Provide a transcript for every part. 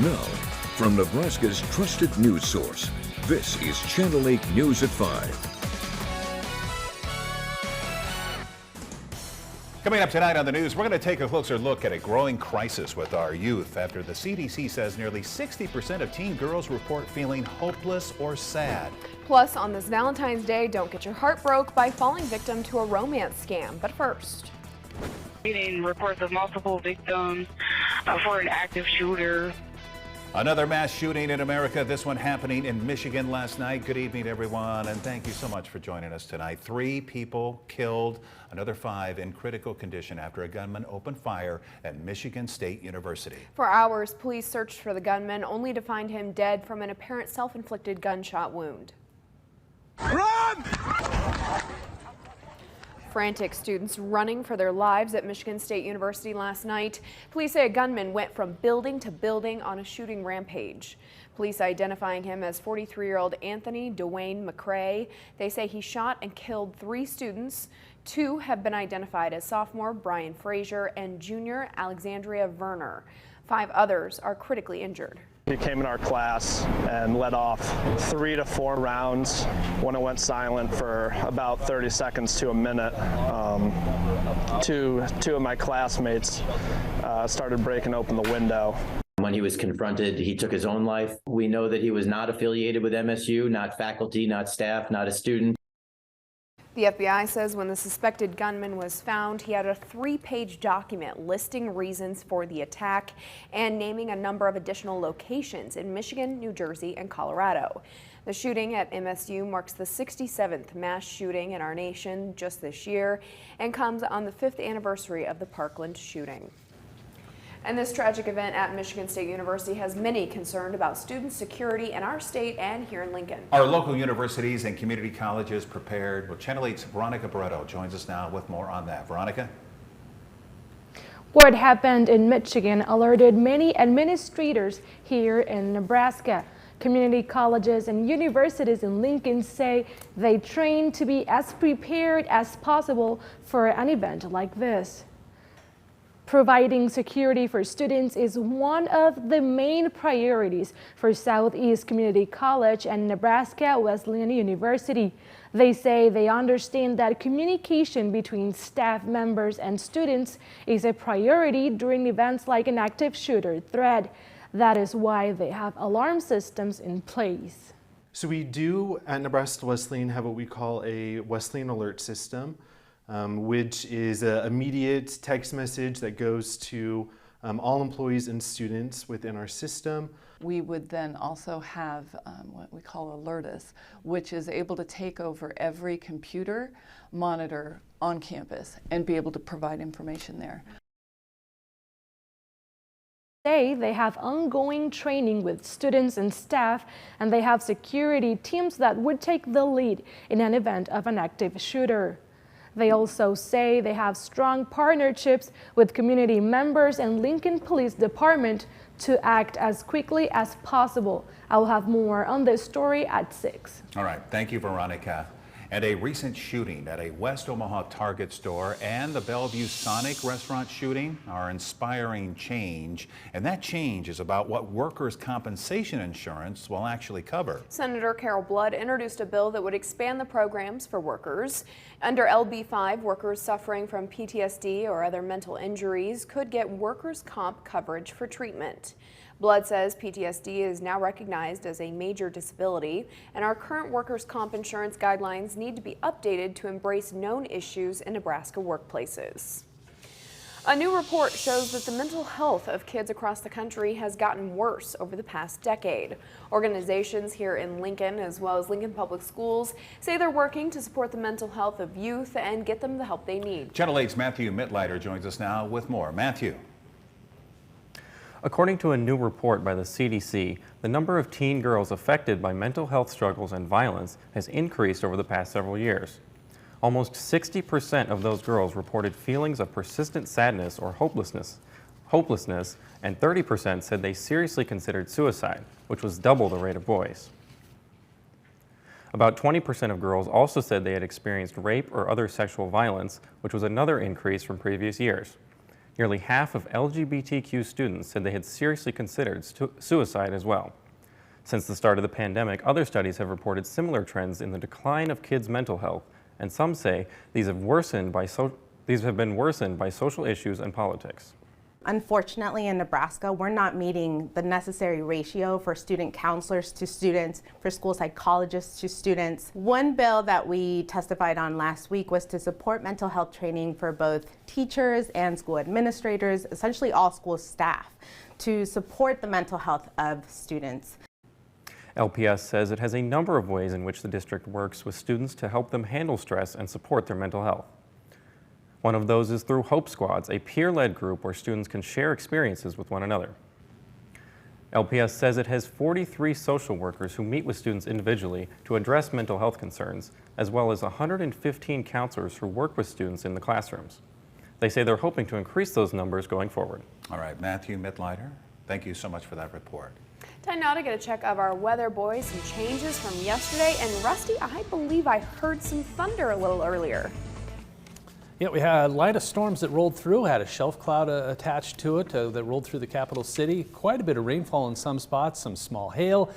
Now, from Nebraska's trusted news source, this is Channel 8 News at 5. Coming up tonight on the news, we're going to take a closer look at a growing crisis with our youth after the CDC says nearly 60% of teen girls report feeling hopeless or sad. Plus, on this Valentine's Day, don't get your heart broke by falling victim to a romance scam. But first, getting reports of multiple victims for an active shooter. Another mass shooting in America, this one happening in Michigan last night. Good evening, everyone, and thank you so much for joining us tonight. 3 people killed, another 5 in critical condition after a gunman opened fire at Michigan State University. For hours, police searched for the gunman, only to find him dead from an apparent self-inflicted gunshot wound. Run! Frantic students running for their lives at Michigan State University last night. Police say a gunman went from building to building on a shooting rampage. Police identifying him as 43-year-old Anthony Dwayne McCrae. They say he shot and killed 3 students. 2 have been identified as sophomore Brian Frazier and junior Alexandria Verner. 5 others are critically injured. He came in our class and let off 3 to 4 rounds when it went silent for about 30 seconds to a minute. Two of my classmates started breaking open the window. When he was confronted, he took his own life. We know that he was not affiliated with MSU, not faculty, not staff, not a student. The FBI says when the suspected gunman was found, he had a 3-page document listing reasons for the attack and naming a number of additional locations in Michigan, New Jersey, and Colorado. The shooting at MSU marks the 67th mass shooting in our nation just this year and comes on the 5th anniversary of the Parkland shooting. And this tragic event at Michigan State University has many concerned about student security in our state and here in Lincoln. Our local universities and community colleges prepared. Well, Channel 8's Veronica Barreto joins us now with more on that. Veronica? What happened in Michigan alerted many administrators here in Nebraska. Community colleges and universities in Lincoln say they train to be as prepared as possible for an event like this. Providing security for students is one of the main priorities for Southeast Community College and Nebraska Wesleyan University. They say they understand that communication between staff members and students is a priority during events like an active shooter threat. That is why they have alarm systems in place. So we do at Nebraska Wesleyan have what we call a Wesleyan alert system. Which is an immediate text message that goes to all employees and students within our system. We would then also have what we call Alertus, which is able to take over every computer monitor on campus and be able to provide information there. They have ongoing training with students and staff, and they have security teams that would take the lead in an event of an active shooter. They also say they have strong partnerships with community members and Lincoln Police Department to act as quickly as possible. I'll have more on this story at 6. All right, thank you, Veronica. And a recent shooting at a West Omaha Target store and the Bellevue Sonic restaurant shooting are inspiring change. And that change is about what workers' compensation insurance will actually cover. Senator Carol Blood introduced a bill that would expand the programs for workers. Under LB 5, workers suffering from PTSD or other mental injuries could get workers' comp coverage for treatment. Blood says PTSD is now recognized as a major disability, and our current workers' comp insurance guidelines need to be updated to embrace known issues in Nebraska workplaces. A new report shows that the mental health of kids across the country has gotten worse over the past decade. Organizations here in Lincoln, as well as Lincoln Public Schools, say they're working to support the mental health of youth and get them the help they need. Channel 8's Matthew Mittleiter joins us now with more. Matthew. According to a new report by the CDC, the number of teen girls affected by mental health struggles and violence has increased over the past several years. Almost 60% of those girls reported feelings of persistent sadness or hopelessness, and 30% said they seriously considered suicide, which was double the rate of boys. About 20% of girls also said they had experienced rape or other sexual violence, which was another increase from previous years. Nearly half of LGBTQ students said they had seriously considered suicide as well. Since the start of the pandemic, other studies have reported similar trends in the decline of kids' mental health, and some say these have been worsened by social issues and politics. Unfortunately, in Nebraska, we're not meeting the necessary ratio for student counselors to students, for school psychologists to students. One bill that we testified on last week was to support mental health training for both teachers and school administrators, essentially all school staff, to support the mental health of students. LPS says it has a number of ways in which the district works with students to help them handle stress and support their mental health. One of those is through Hope Squads, a peer-led group where students can share experiences with one another. LPS says it has 43 social workers who meet with students individually to address mental health concerns, as well as 115 counselors who work with students in the classrooms. They say they're hoping to increase those numbers going forward. All right, Matthew Mittleider, thank you so much for that report. Time now to get a check of our weather, boys. Some changes from yesterday. And Rusty, I believe I heard some thunder a little earlier. Yeah, we had a line of storms that rolled through, had a shelf cloud attached to it that rolled through the capital city. Quite a bit of rainfall in some spots, some small hail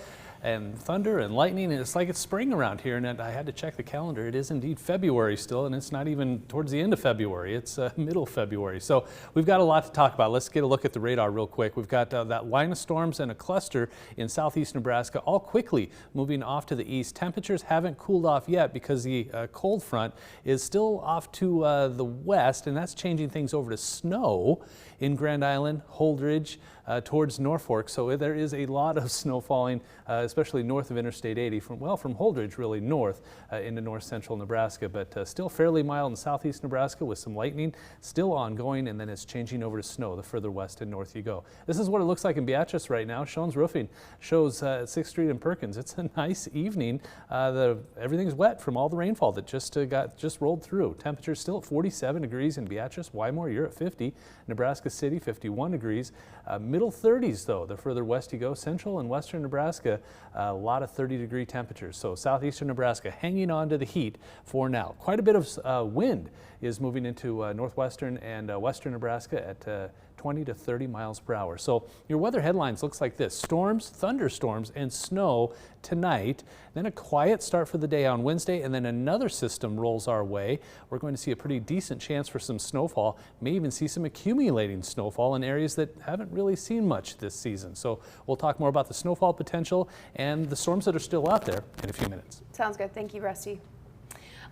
and thunder and lightning, and it's like it's spring around here. And I had to check the calendar. It is indeed February still, and it's not even towards the end of February. It's middle February. So we've got a lot to talk about. Let's get a look at the radar real quick. We've got that line of storms and a cluster in southeast Nebraska, all quickly moving off to the east. Temperatures haven't cooled off yet because the cold front is still off to the west, and that's changing things over to snow in Grand Island, Holdridge, towards Norfolk. So there is a lot of snow falling, especially north of Interstate 80, from Holdridge really north into north central Nebraska, but still fairly mild in southeast Nebraska with some lightning still ongoing, and then it's changing over to snow the further west and north you go. This is what it looks like in Beatrice right now. Schoen's Roofing shows at 6th Street and Perkins. It's a nice evening. Everything's wet from all the rainfall that just rolled through. Temperatures still at 47 degrees in Beatrice. Wymore, you're at 50. Nebraska City, 51 degrees. Middle 30s though, the further west you go. Central and western Nebraska, a lot of 30-degree temperatures. So southeastern Nebraska hanging on to the heat for now. Quite a bit of wind is moving into northwestern and western Nebraska at 20 to 30 miles per hour. So your weather headlines looks like this: storms, thunderstorms, and snow tonight. Then a quiet start for the day on Wednesday, and then another system rolls our way. We're going to see a pretty decent chance for some snowfall. May even see some accumulating snowfall in areas that haven't really seen much this season. So we'll talk more about the snowfall potential and the storms that are still out there in a few minutes. Sounds good. Thank you, Rusty.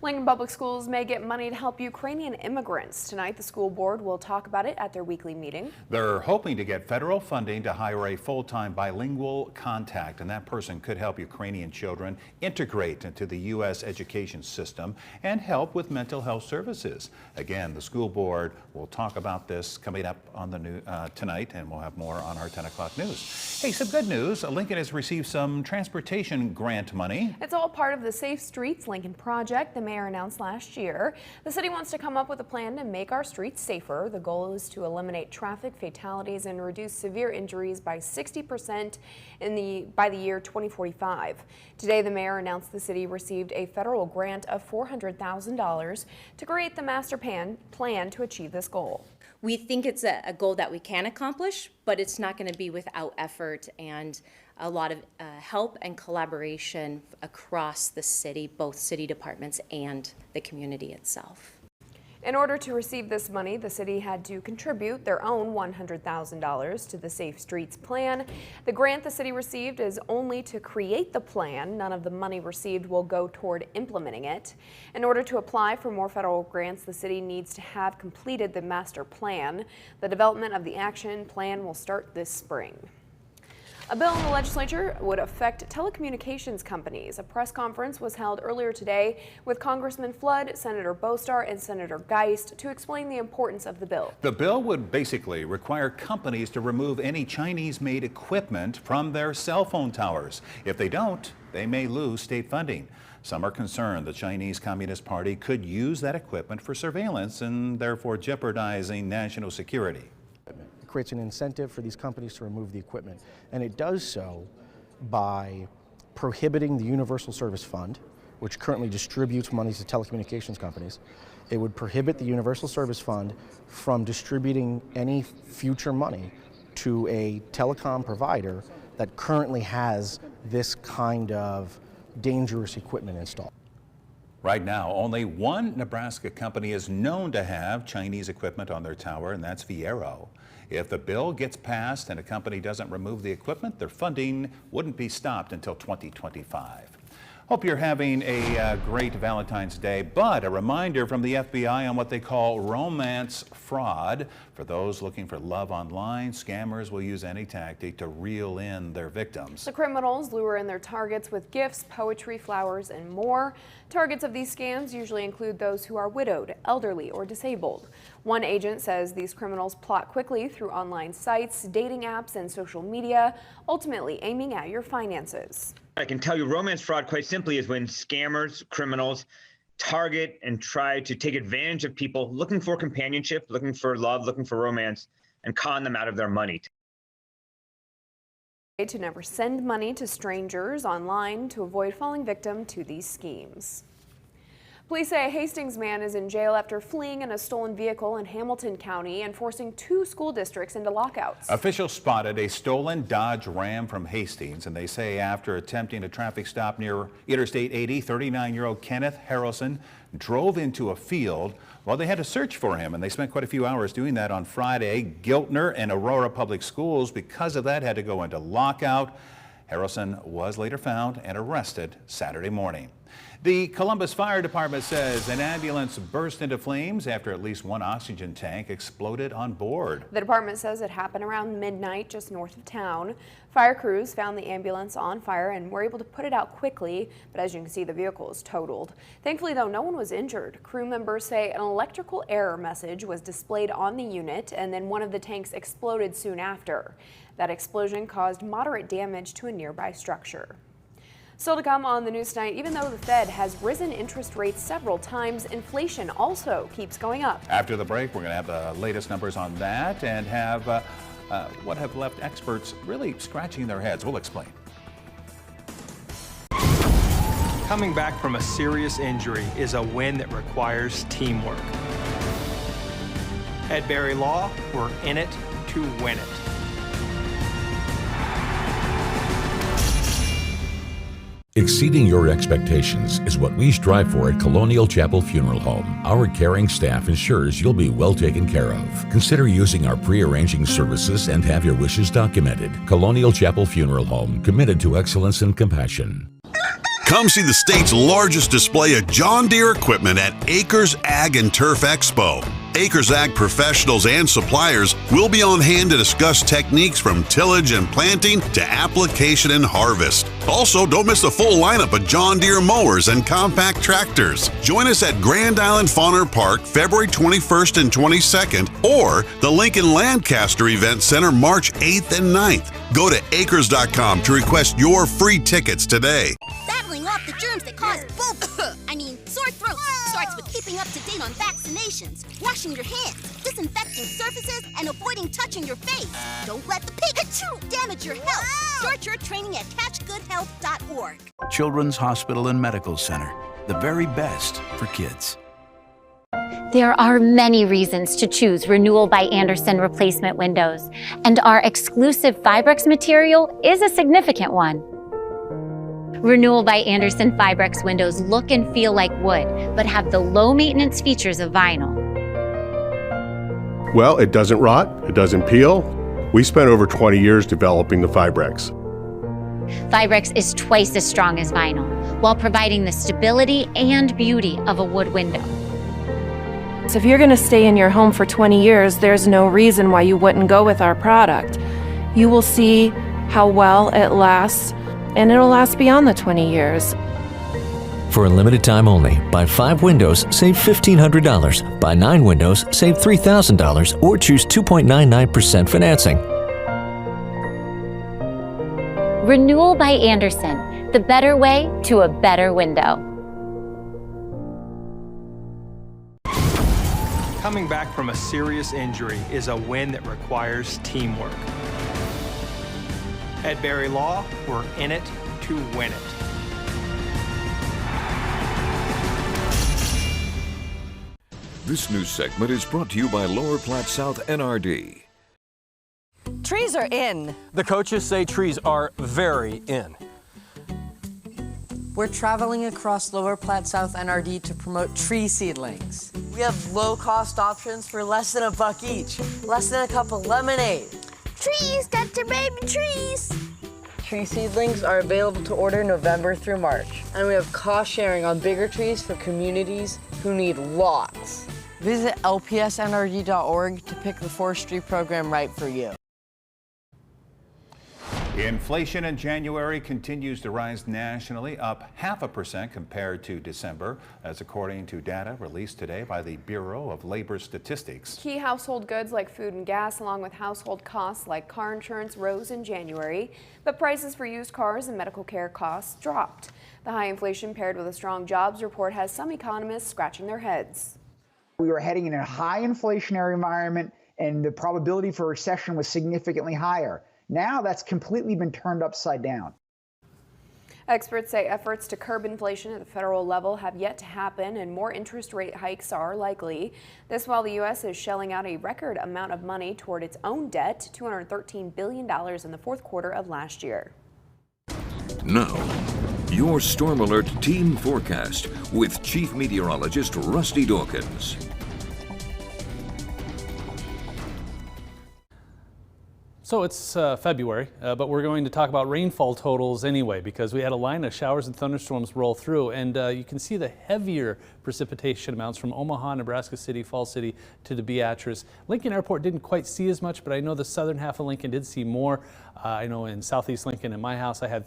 Lincoln Public Schools may get money to help Ukrainian immigrants. Tonight, the school board will talk about it at their weekly meeting. They're hoping to get federal funding to hire a full-time bilingual contact, and that person could help Ukrainian children integrate into the U.S. education system and help with mental health services. Again, the school board will talk about this coming up on the news tonight, and we'll have more on our 10 o'clock news. Hey, some good news. Lincoln has received some transportation grant money. It's all part of the Safe Streets Lincoln project the mayor announced last year. The city wants to come up with a plan to make our streets safer. The goal is to eliminate traffic fatalities and reduce severe injuries by 60% by the year 2045. Today, the mayor announced the city received a federal grant of $400,000 to create the master plan to achieve this goal. We think it's a goal that we can accomplish, but it's not going to be without effort and a lot of help and collaboration across the city, both city departments and the community itself. In order to receive this money, the city had to contribute their own $100,000 to the Safe Streets plan. The grant the city received is only to create the plan. None of the money received will go toward implementing it. In order to apply for more federal grants, the city needs to have completed the master plan. The development of the action plan will start this spring. A bill in the legislature would affect telecommunications companies. A press conference was held earlier today with Congressman Flood, Senator Bostar, and Senator Geist to explain the importance of the bill. The bill would basically require companies to remove any Chinese-made equipment from their cell phone towers. If they don't, they may lose state funding. Some are concerned the Chinese Communist Party could use that equipment for surveillance and therefore jeopardizing national security. It creates an incentive for these companies to remove the equipment, and it does so by prohibiting the Universal Service Fund, which currently distributes money to telecommunications companies. It would prohibit the Universal Service Fund from distributing any future money to a telecom provider that currently has this kind of dangerous equipment installed. Right now, only one Nebraska company is known to have Chinese equipment on their tower, and that's Viero. If the bill gets passed and a company doesn't remove the equipment, their funding wouldn't be stopped until 2025. Hope you're having a great Valentine's Day, but a reminder from the FBI on what they call romance fraud. For those looking for love online, scammers will use any tactic to reel in their victims. The criminals lure in their targets with gifts, poetry, flowers, and more. Targets of these scams usually include those who are widowed, elderly, or disabled. One agent says these criminals plot quickly through online sites, dating apps, and social media, ultimately aiming at your finances. I can tell you romance fraud quite simply is when scammers, criminals target and try to take advantage of people looking for companionship, looking for love, looking for romance, and con them out of their money. To never send money to strangers online to avoid falling victim to these schemes. Police say a Hastings man is in jail after fleeing in a stolen vehicle in Hamilton County and forcing 2 school districts into lockouts. Officials spotted a stolen Dodge Ram from Hastings, and they say after attempting a traffic stop near Interstate 80, 39-year-old Kenneth Harrelson drove into a field. Well, they had to search for him, and they spent quite a few hours doing that on Friday. Giltner and Aurora Public Schools, because of that, had to go into lockout. Harrelson was later found and arrested Saturday morning. The Columbus Fire Department says an ambulance burst into flames after at least one oxygen tank exploded on board. The department says it happened around midnight just north of town. Fire crews found the ambulance on fire and were able to put it out quickly, but as you can see, the vehicle is totaled. Thankfully, though, no one was injured. Crew members say an electrical error message was displayed on the unit, and then one of the tanks exploded soon after. That explosion caused moderate damage to a nearby structure. Still to come on the news tonight, even though the Fed has risen interest rates several times, inflation also keeps going up. After the break, we're going to have the latest numbers on that and have what have left experts really scratching their heads. We'll explain. Coming back from a serious injury is a win that requires teamwork. At Barry Law, we're in it to win it. Exceeding your expectations is what we strive for at Colonial Chapel Funeral Home. Our caring staff ensures you'll be well taken care of. Consider using our pre-arranging services and have your wishes documented. Colonial Chapel Funeral Home, committed to excellence and compassion. Come see the state's largest display of John Deere equipment at Acres Ag and Turf Expo. Acres Ag professionals and suppliers will be on hand to discuss techniques from tillage and planting to application and harvest. Also, don't miss the full lineup of John Deere mowers and compact tractors. Join us at Grand Island Fauner Park February 21st and 22nd or the Lincoln Lancaster Event Center March 8th and 9th. Go to acres.com to request your free tickets today. Battling off the germs that cause sore throat starts with keeping up to date on vaccinations, washing your hands, disinfecting surfaces, and avoiding touching your face. Don't let the Pikachu damage your health. Start your training at catchgoodhealth.org. Children's Hospital and Medical Center, the very best for kids. There are many reasons to choose Renewal by Andersen replacement windows, and our exclusive Fibrex material is a significant one. Renewal by Andersen Fibrex windows look and feel like wood, but have the low-maintenance features of vinyl. Well, it doesn't rot, it doesn't peel. We spent over 20 years developing the Fibrex. Fibrex is twice as strong as vinyl, while providing the stability and beauty of a wood window. So if you're going to stay in your home for 20 years, there's no reason why you wouldn't go with our product. You will see how well it lasts, and it'll last beyond the 20 years. For a limited time only, buy 5 windows, save $1,500. Buy 9 windows, save $3,000, or choose 2.99% financing. Renewal by Andersen, the better way to a better window. Coming back from a serious injury is a win that requires teamwork. At Barry Law, we're in it to win it. This news segment is brought to you by Lower Platte South NRD. Trees are in. The coaches say trees are very in. We're traveling across Lower Platte South NRD to promote tree seedlings. We have low-cost options for less than $1 each, less than a cup of lemonade. Trees, that's your baby trees. Tree seedlings are available to order November through March. And we have cost sharing on bigger trees for communities who need lots. Visit lpsnrd.org to pick the forestry program right for you. Inflation in January continues to rise nationally, up 0.5% compared to December, as according to data released today by the Bureau of Labor Statistics. Key household goods like food and gas, along with household costs like car insurance, rose in January, but prices for used cars and medical care costs dropped. The high inflation paired with a strong jobs report has some economists scratching their heads. We were heading in a high inflationary environment, and the probability for recession was significantly higher. Now that's completely been turned upside down. Experts say efforts to curb inflation at the federal level have yet to happen, and more interest rate hikes are likely. This while the U.S. is shelling out a record amount of money toward its own debt, $213 billion in the fourth quarter of last year. Now, your Storm Alert team forecast with Chief Meteorologist Rusty Dawkins. So it's February, but we're going to talk about rainfall totals anyway, because we had a line of showers and thunderstorms roll through, and you can see the heavier precipitation amounts from Omaha, Nebraska City, Falls City to the Beatrice. Lincoln Airport didn't quite see as much, but I know the southern half of Lincoln did see more. I know in southeast Lincoln, in my house, I had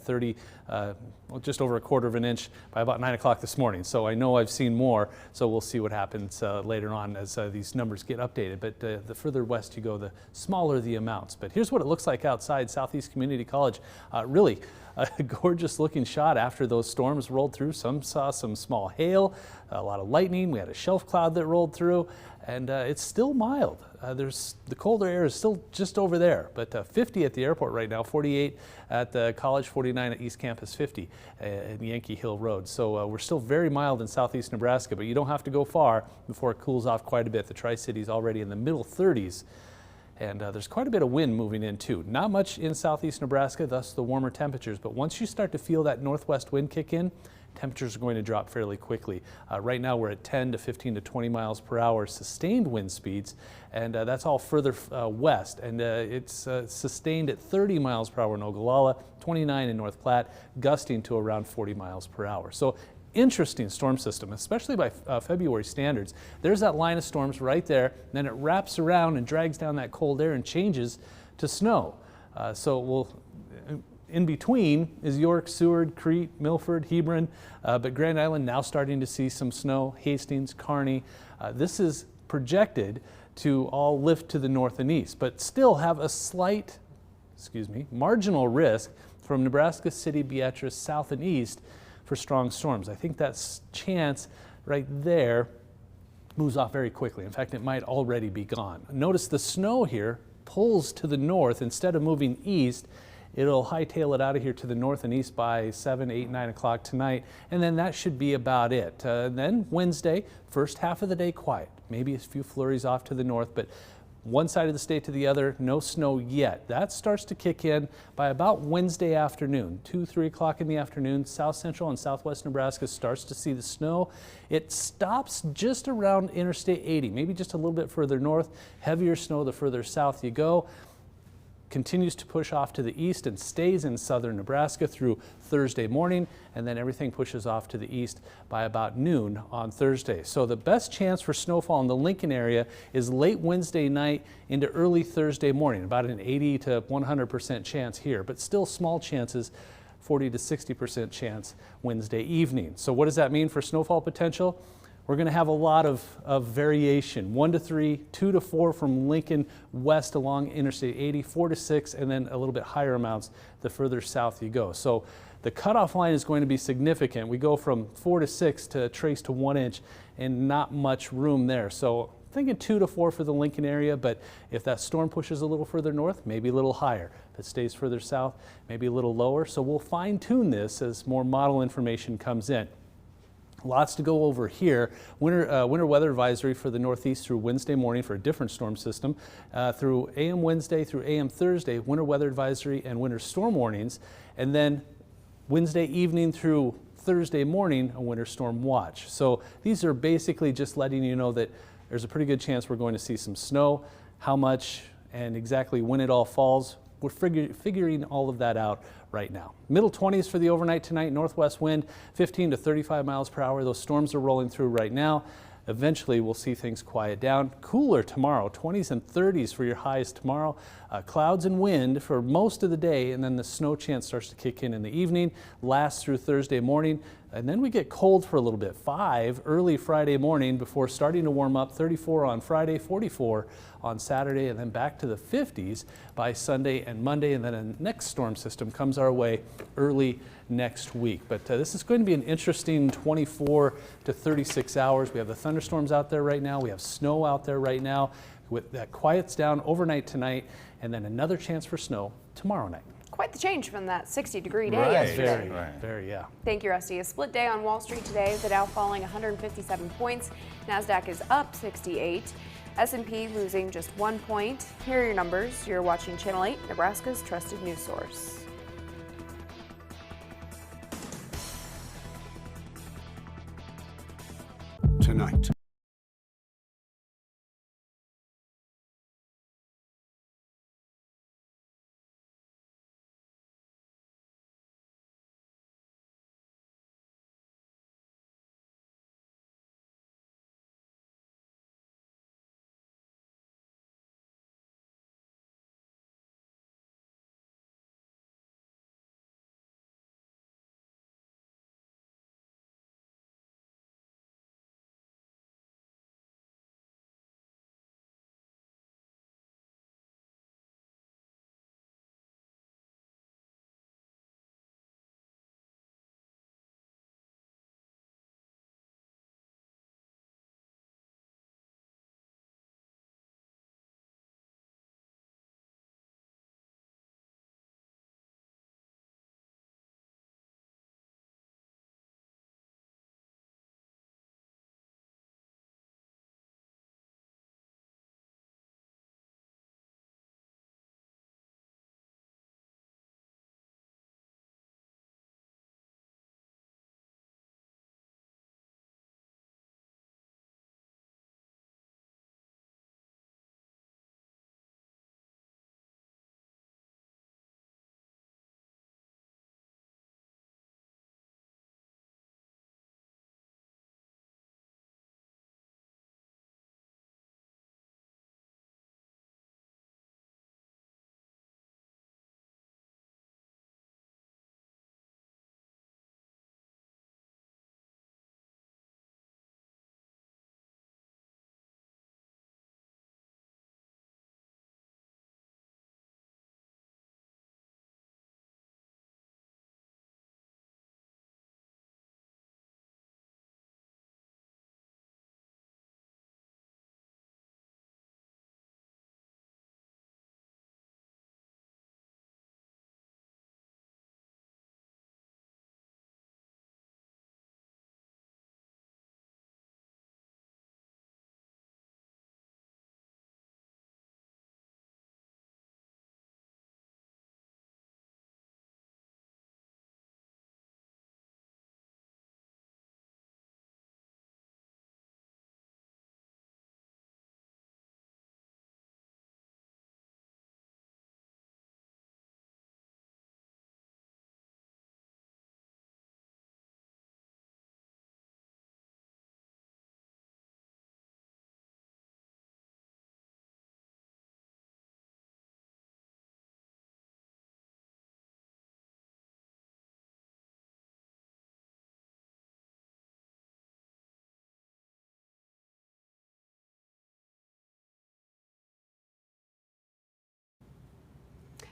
just over 1/4 of an inch by about 9 o'clock this morning. So I know I've seen more. So we'll see what happens later on as these numbers get updated. But the further west you go, the smaller the amounts. But here's what it looks like outside Southeast Community College. Really a gorgeous looking shot after those storms rolled through. Some saw some small hail, a lot of lightning. We had a shelf cloud that rolled through, and it's still mild. The colder air is still just over there, but 50 at the airport right now, 48 at the college, 49 at East Campus, 50 in Yankee Hill Road. So we're still very mild in southeast Nebraska, but you don't have to go far before it cools off quite a bit. The Tri-Cities already in the middle 30s. And there's quite a bit of wind moving in too. Not much in southeast Nebraska, thus the warmer temperatures. But once you start to feel that northwest wind kick in, temperatures are going to drop fairly quickly. Right now we're at 10 to 15 to 20 miles per hour sustained wind speeds, and that's all further west. And it's sustained at 30 miles per hour in Ogallala, 29 in North Platte, gusting to around 40 miles per hour. So interesting storm system, especially by February standards. There's that line of storms right there, then it wraps around and drags down that cold air and changes to snow. In between is York, Seward, Crete, Milford, Hebron, but Grand Island now starting to see some snow, Hastings, Kearney. This is projected to all lift to the north and east, but still have a slight, marginal risk from Nebraska City, Beatrice, south and east for strong storms. I think that chance right there moves off very quickly. In fact, it might already be gone. Notice the snow here pulls to the north instead of moving east. It'll hightail it out of here to the north and east by 7, 8, 9 o'clock tonight, and then that should be about it. Then Wednesday, first half of the day quiet. Maybe a few flurries off to the north, but one side of the state to the other, no snow yet. That starts to kick in by about Wednesday afternoon, 2, 3 o'clock in the afternoon. South central and southwest Nebraska starts to see the snow. It stops just around Interstate 80, maybe just a little bit further north. Heavier snow the further south you go. Continues to push off to the east and stays in southern Nebraska through Thursday morning, and then everything pushes off to the east by about noon on Thursday. So the best chance for snowfall in the Lincoln area is late Wednesday night into early Thursday morning, about an 80 to 100% chance here, but still small chances, 40 to 60% chance Wednesday evening. So what does that mean for snowfall potential? We're going to have a lot of variation, 1 to 3, 2 to 4 from Lincoln west along Interstate 80, 4 to 6, and then a little bit higher amounts the further south you go. So the cutoff line is going to be significant. We go from 4 to 6 to trace to 1 inch and not much room there. So thinking 2 to 4 for the Lincoln area, but if that storm pushes a little further north, maybe a little higher. If it stays further south, maybe a little lower. So we'll fine tune this as more model information comes in. Lots to go over here. Winter weather advisory for the Northeast through Wednesday morning for a different storm system. Through AM Wednesday through AM Thursday, winter weather advisory and winter storm warnings. And then Wednesday evening through Thursday morning, a winter storm watch. So these are basically just letting you know that there's a pretty good chance we're going to see some snow. How much and exactly when it all falls, we're figuring all of that out right now. Middle 20s for the overnight tonight, northwest wind 15 to 35 miles per hour. Those storms are rolling through right now. Eventually we'll see things quiet down. Cooler tomorrow, 20s and 30s for your highs tomorrow. Clouds and wind for most of the day, and then the snow chance starts to kick in the evening, lasts through Thursday morning, and then we get cold for a little bit. 5 early Friday morning before starting to warm up. 34 on Friday, 44 on Saturday, and then back to the 50s by Sunday and Monday, and then a next storm system comes our way early next week. But this is going to be an interesting 24 to 36 hours. We have the thunderstorms out there right now. We have snow out there right now. That quiets down overnight tonight, and then another chance for snow tomorrow night. Quite the change from that 60-degree day Right. yesterday. Very, yeah. Thank you, Rusty. A split day on Wall Street today, the Dow falling 157 points. NASDAQ is up 68. S&P losing just 1 point. Here are your numbers. You're watching Channel 8, Nebraska's trusted news source. Tonight.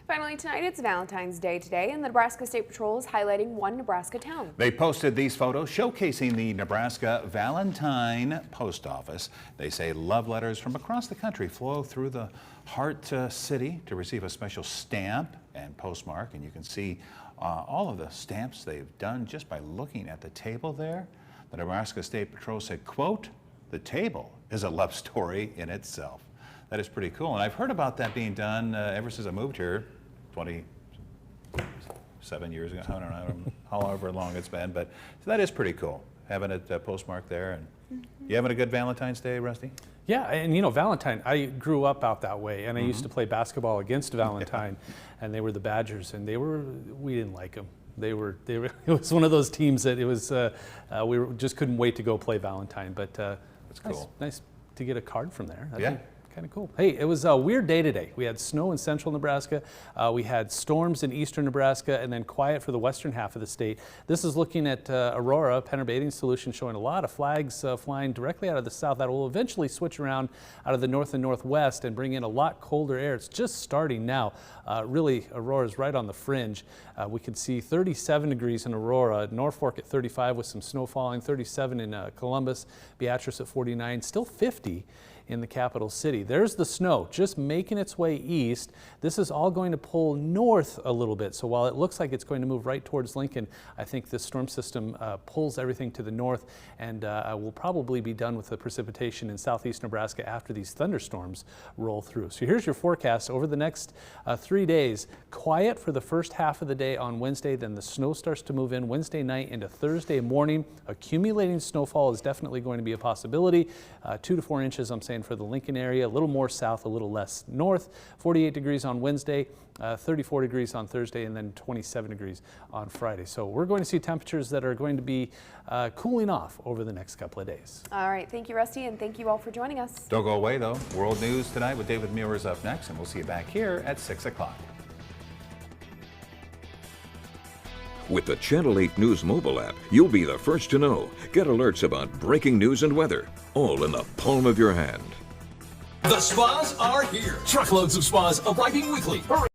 Finally tonight, it's Valentine's Day today, and the Nebraska State Patrol is highlighting one Nebraska town. They posted these photos showcasing the Nebraska Valentine Post Office. They say love letters from across the country flow through the Heart City to receive a special stamp and postmark, and you can see all of the stamps they've done just by looking at the table there. The Nebraska State Patrol said, quote, "The table is a love story in itself." That is pretty cool. And I've heard about that being done ever since I moved here 27 years ago. I don't know however long it's been, but so that is pretty cool, having it postmarked there. And you having a good Valentine's Day, Rusty? Yeah, and Valentine, I grew up out that way, and I used to play basketball against Valentine, and they were the Badgers, and we didn't like them. They were, it was one of those teams that it was, just couldn't wait to go play Valentine, but that's cool. Nice to get a card from there. Yeah. Kind of cool. Hey, it was a weird day today. We had snow in central Nebraska, we had storms in eastern Nebraska, and then quiet for the western half of the state. This is looking at Aurora, Penner Bathing Solution, showing a lot of flags flying directly out of the south that will eventually switch around out of the north and northwest and bring in a lot colder air. It's just starting now. Really, Aurora is right on the fringe. We can see 37 degrees in Aurora, Norfolk at 35 with some snow falling, 37 in Columbus, Beatrice at 49, still 50 in the capital city. There's the snow just making its way east. This is all going to pull north a little bit. So while it looks like it's going to move right towards Lincoln, I think this storm system pulls everything to the north, and will probably be done with the precipitation in southeast Nebraska after these thunderstorms roll through. So here's your forecast over the next 3 days. Quiet for the first half of the day on Wednesday, then the snow starts to move in Wednesday night into Thursday morning. Accumulating snowfall is definitely going to be a possibility. 2 to 4 inches, I'm saying, for the Lincoln area, a little more south, a little less north. 48 degrees on Wednesday, 34 degrees on Thursday, and then 27 degrees on Friday. So we're going to see temperatures that are going to be cooling off over the next couple of days. All right, thank you, Rusty, and thank you all for joining us. Don't go away, though. World News Tonight with David Muir is up next, and we'll see you back here at 6 o'clock. With the Channel 8 News mobile app, you'll be the first to know. Get alerts about breaking news and weather, all in the palm of your hand. The spas are here. Truckloads of spas arriving weekly. Hurry!